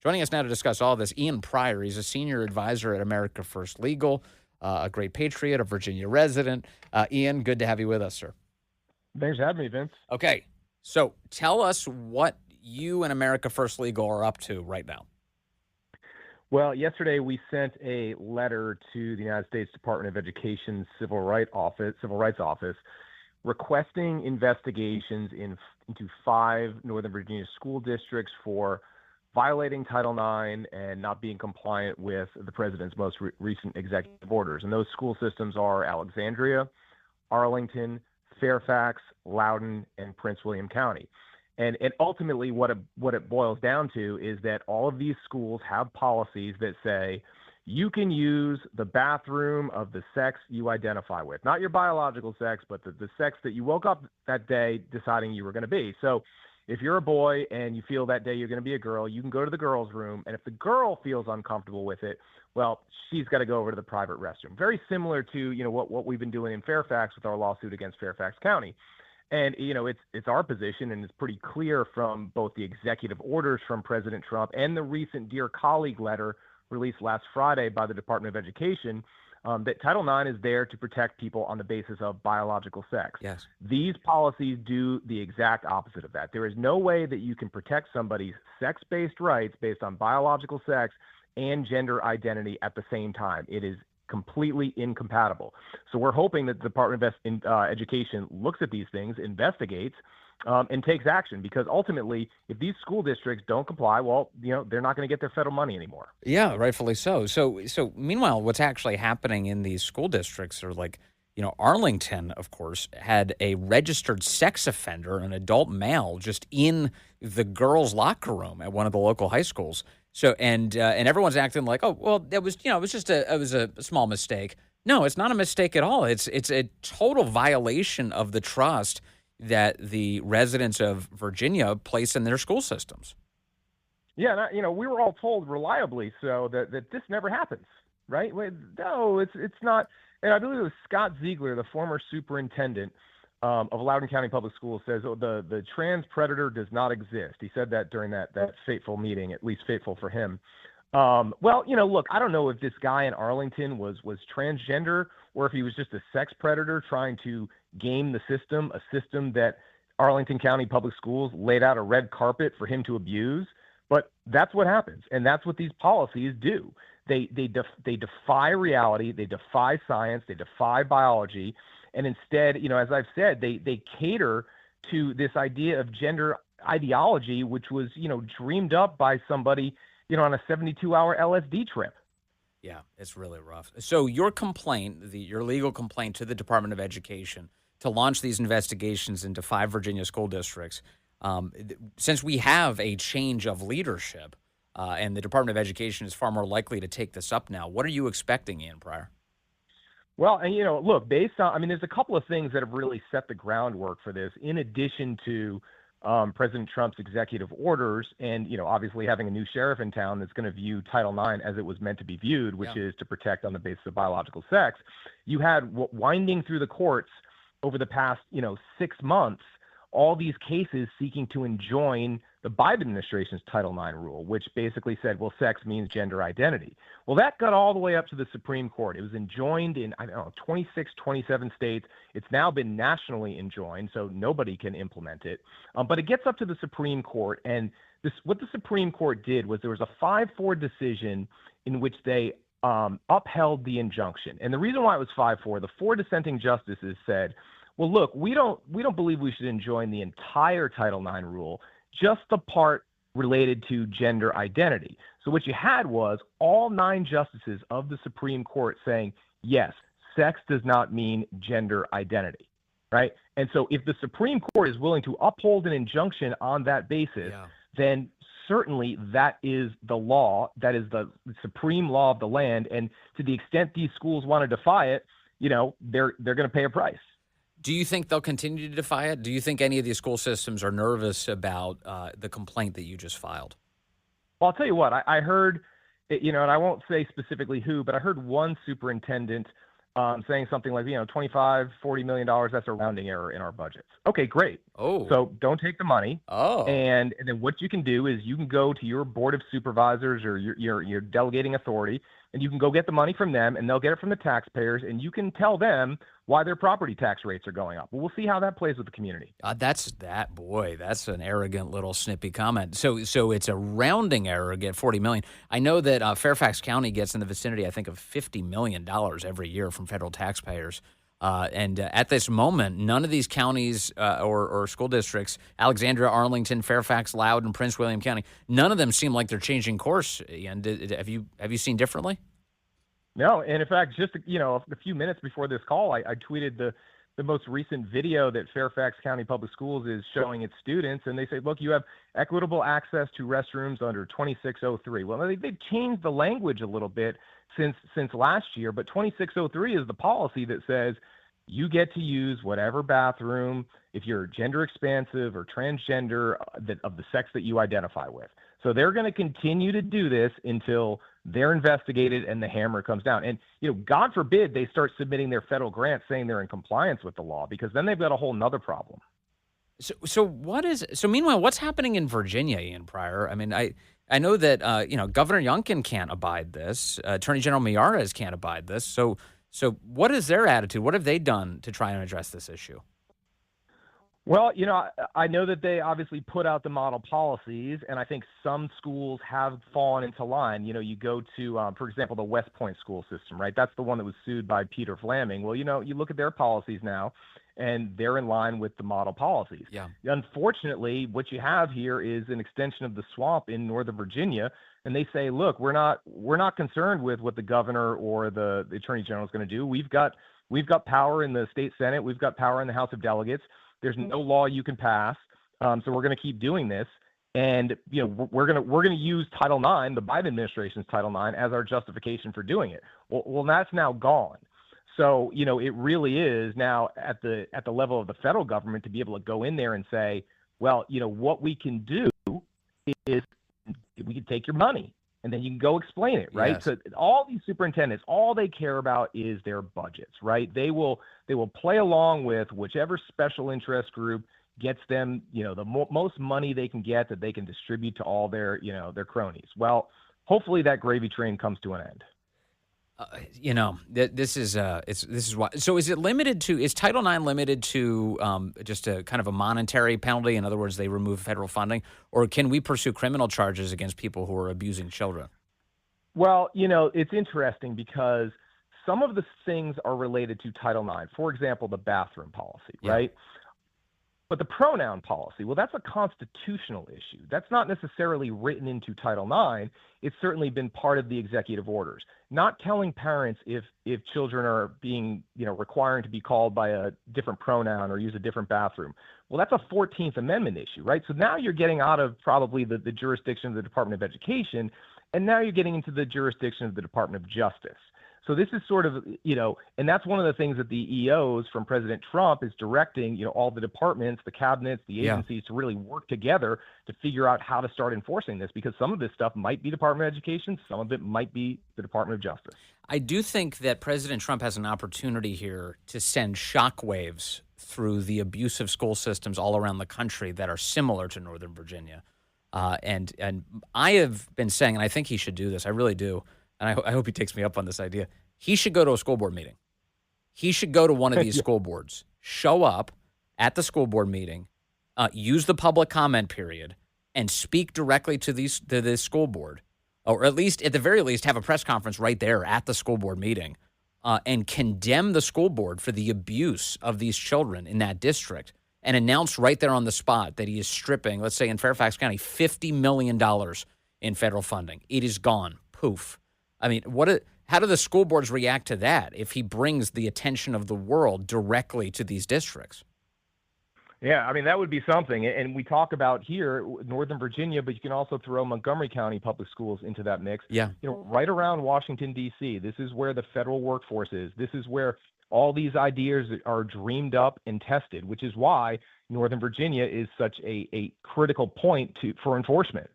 Joining us now to discuss all this, Ian Pryor. He's a senior advisor at America First Legal, a great patriot, a Virginia resident. Ian, good to have you with us, sir. Thanks for having me, Vince. Okay, so tell us what you and America First Legal are up to right now. Well, yesterday we sent a letter to the United States Department of Education's Civil Rights Office, requesting investigations into 5 Northern Virginia school districts for violating Title IX and not being compliant with the president's most recent executive orders. And those school systems are Alexandria, Arlington, Fairfax, Loudoun, and Prince William County. And ultimately what it boils down to is that all of these schools have policies that say you can use the bathroom of the sex you identify with, not your biological sex, but the sex that you woke up that day deciding you were going to be. So if you're a boy and you feel that day you're going to be a girl, you can go to the girls' room. And if the girl feels uncomfortable with it, well, she's got to go over to the private restroom. Very similar to, what we've been doing in Fairfax with our lawsuit against Fairfax County. And, it's our position, and it's pretty clear from both the executive orders from President Trump and the recent Dear Colleague letter released last Friday by the Department of Education, that Title IX is there to protect people on the basis of biological sex. Yes. These policies do the exact opposite of that. There is no way that you can protect somebody's sex-based rights based on biological sex and gender identity at the same time. It is completely incompatible. So we're hoping that the Department of Education looks at these things, investigates, and takes action, because ultimately, if these school districts don't comply, well, they're not going to get their federal money anymore. Yeah, rightfully so. So meanwhile, what's actually happening in these school districts are like, Arlington, of course, had a registered sex offender, an adult male, just in the girls' locker room at one of the local high schools. So and everyone's acting like, oh, well, it was just a small mistake. No, it's not a mistake at all. It's a total violation of the trust that the residents of Virginia place in their school systems. Yeah, we were all told reliably so that this never happens, right? No, it's not. And I believe it was Scott Ziegler, the former superintendent of Loudoun County Public Schools, says, the trans predator does not exist. He said that during that fateful meeting, at least fateful for him. Well, look, I don't know if this guy in Arlington was transgender or if he was just a sex predator trying to game the system, a system that Arlington County Public Schools laid out a red carpet for him to abuse. But that's what happens, and that's what these policies do. They defy reality, they defy science, they defy biology, and instead, as I've said, they cater to this idea of gender ideology, which was, dreamed up by somebody, on a 72-hour LSD trip. Yeah, it's really rough. So your complaint, your legal complaint to the Department of Education to launch these investigations into 5 Virginia school districts, since we have a change of leadership and the Department of Education is far more likely to take this up now, what are you expecting, Ian Pryor? Well, and, look, based on, there's a couple of things that have really set the groundwork for this, in addition to President Trump's executive orders and, obviously having a new sheriff in town that's going to view Title IX as it was meant to be viewed, which is to protect on the basis of biological sex. You had winding through the courts over the past, 6 months, all these cases seeking to enjoin the Biden administration's Title IX rule, which basically said, well, sex means gender identity. Well, that got all the way up to the Supreme Court. It was enjoined in, 26, 27 states. It's now been nationally enjoined, so nobody can implement it. But it gets up to the Supreme Court, and what the Supreme Court did was there was a 5-4 decision in which they upheld the injunction. And the reason why it was 5-4, the 4 dissenting justices said, well, look, we don't believe we should enjoin the entire Title IX rule, just the part related to gender identity. So what you had was all 9 justices of the Supreme Court saying, yes, sex does not mean gender identity, right? And so if the Supreme Court is willing to uphold an injunction on that basis, then certainly that is the law, that is the supreme law of the land. And to the extent these schools want to defy it, they're going to pay a price. Do you think they'll continue to defy it? Do you think any of these school systems are nervous about the complaint that you just filed? Well, I'll tell you what, I heard, and I won't say specifically who, but I heard one superintendent saying something like, 25, $40 million, that's a rounding error in our budgets. Okay, great. Oh, So don't take the money. oh, And then what you can do is you can go to your board of supervisors or your delegating authority, and you can go get the money from them, and they'll get it from the taxpayers, and you can tell them why their property tax rates are going up. Well, we'll see how that plays with the community. that's an arrogant little snippy comment. So it's a rounding error to get 40 million. I know that Fairfax County gets in the vicinity, I think, of $50 million every year from federal taxpayers. And at this moment, none of these counties or school districts, Alexandria, Arlington, Fairfax, Loudoun, and Prince William County, none of them seem like they're changing course. And have you seen differently? No, and in fact, just a few minutes before this call, I tweeted the most recent video that Fairfax County Public Schools is showing its students, and they say, look, you have equitable access to restrooms under 2603. Well, they've changed the language a little bit since last year, but 2603 is the policy that says you get to use whatever bathroom if you're gender expansive or transgender of the sex that you identify with. So they're going to continue to do this until they're investigated and the hammer comes down. And, God forbid they start submitting their federal grants saying they're in compliance with the law, because then they've got a whole nother problem. So meanwhile, what's happening in Virginia, Ian Pryor? I mean, I know that, Governor Youngkin can't abide this. Attorney General Miyares can't abide this. So what is their attitude? What have they done to try and address this issue? Well, I know that they obviously put out the model policies, and I think some schools have fallen into line. You go to, for example, the West Point school system, right? That's the one that was sued by Peter Flaming. Well, you look at their policies now, and they're in line with the model policies. Yeah. Unfortunately, what you have here is an extension of the swamp in Northern Virginia, and they say, look, we're not concerned with what the governor or the attorney general is going to do. We've got power in the state Senate. We've got power in the House of Delegates. There's no law you can pass, so we're going to keep doing this, and we're going to use Title IX, the Biden administration's Title IX, as our justification for doing it. Well, that's now gone. So it really is now at the level of the federal government to be able to go in there and say, well, what we can do is we can take your money, and then you can go explain it, right? Yes. So all these superintendents, all they care about is their budgets, right? They will play along with whichever special interest group gets them, the most money they can get that they can distribute to all their cronies. Well, hopefully that gravy train comes to an end. This is why. So is Title IX limited to just a kind of a monetary penalty? In other words, they remove federal funding, or can we pursue criminal charges against people who are abusing children? Well, it's interesting because some of the things are related to Title IX. For example, the bathroom policy, right? But the pronoun policy, well, that's a constitutional issue. That's not necessarily written into Title IX. It's certainly been part of the executive orders. Not telling parents if children are being, requiring to be called by a different pronoun or use a different bathroom. Well, that's a 14th Amendment issue, right? So now you're getting out of probably the jurisdiction of the Department of Education, and now you're getting into the jurisdiction of the Department of Justice. So this is sort of, and that's one of the things that the EOs from President Trump is directing, all the departments, the cabinets, the agencies to really work together to figure out how to start enforcing this, because some of this stuff might be Department of Education, some of it might be the Department of Justice. I do think that President Trump has an opportunity here to send shockwaves through the abusive school systems all around the country that are similar to Northern Virginia. And I have been saying, and I think he should do this, I really do, and I hope he takes me up on this idea. He should go to a school board meeting. He should go to one of these school boards, show up at the school board meeting, use the public comment period, and speak directly to this school board, or at the very least, have a press conference right there at the school board meeting, and condemn the school board for the abuse of these children in that district, and announce right there on the spot that he is stripping, let's say in Fairfax County, $50 million in federal funding. It is gone. Poof. I mean, how do the school boards react to that if he brings the attention of the world directly to these districts? Yeah, I mean, that would be something. And we talk about here, Northern Virginia, but you can also throw Montgomery County Public Schools into that mix. Yeah. Right around Washington, D.C., this is where the federal workforce is. This is where all these ideas are dreamed up and tested, which is why Northern Virginia is such a critical point for enforcement.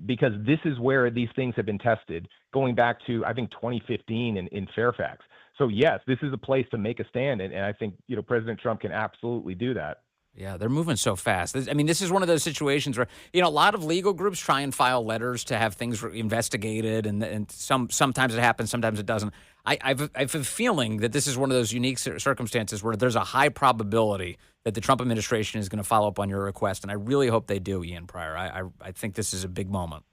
Because this is where these things have been tested going back to, I think, 2015 in Fairfax. So yes, this is a place to make a stand, and I think President Trump can absolutely do that. Yeah, they're moving so fast. I mean, this is one of those situations where a lot of legal groups try and file letters to have things investigated, and sometimes it happens, sometimes it doesn't. I have a feeling that this is one of those unique circumstances where there's a high probability that the Trump administration is going to follow up on your request, and I really hope they do, Ian Pryor. I think this is a big moment.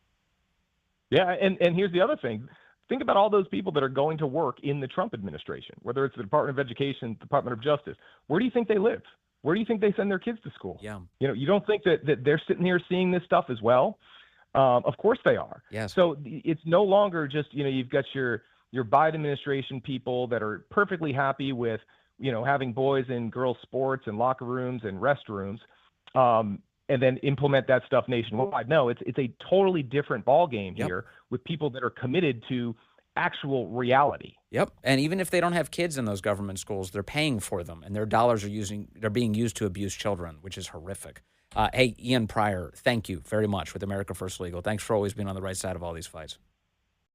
Yeah, and here's the other thing. Think about all those people that are going to work in the Trump administration, whether it's the Department of Education, Department of Justice. Where do you think they live? Where do you think they send their kids to school? Yeah. You don't think that they're sitting here seeing this stuff as well? Of course they are. Yes. So it's no longer just, you've got your Biden administration people that are perfectly happy with, having boys in girls sports and locker rooms and restrooms, and then implement that stuff nationwide. No, it's a totally different ballgame here with people that are committed to actual reality. Yep. And even if they don't have kids in those government schools, they're paying for them, and their dollars they're being used to abuse children, which is horrific. Hey, Ian Pryor, thank you very much with America First Legal. Thanks for always being on the right side of all these fights.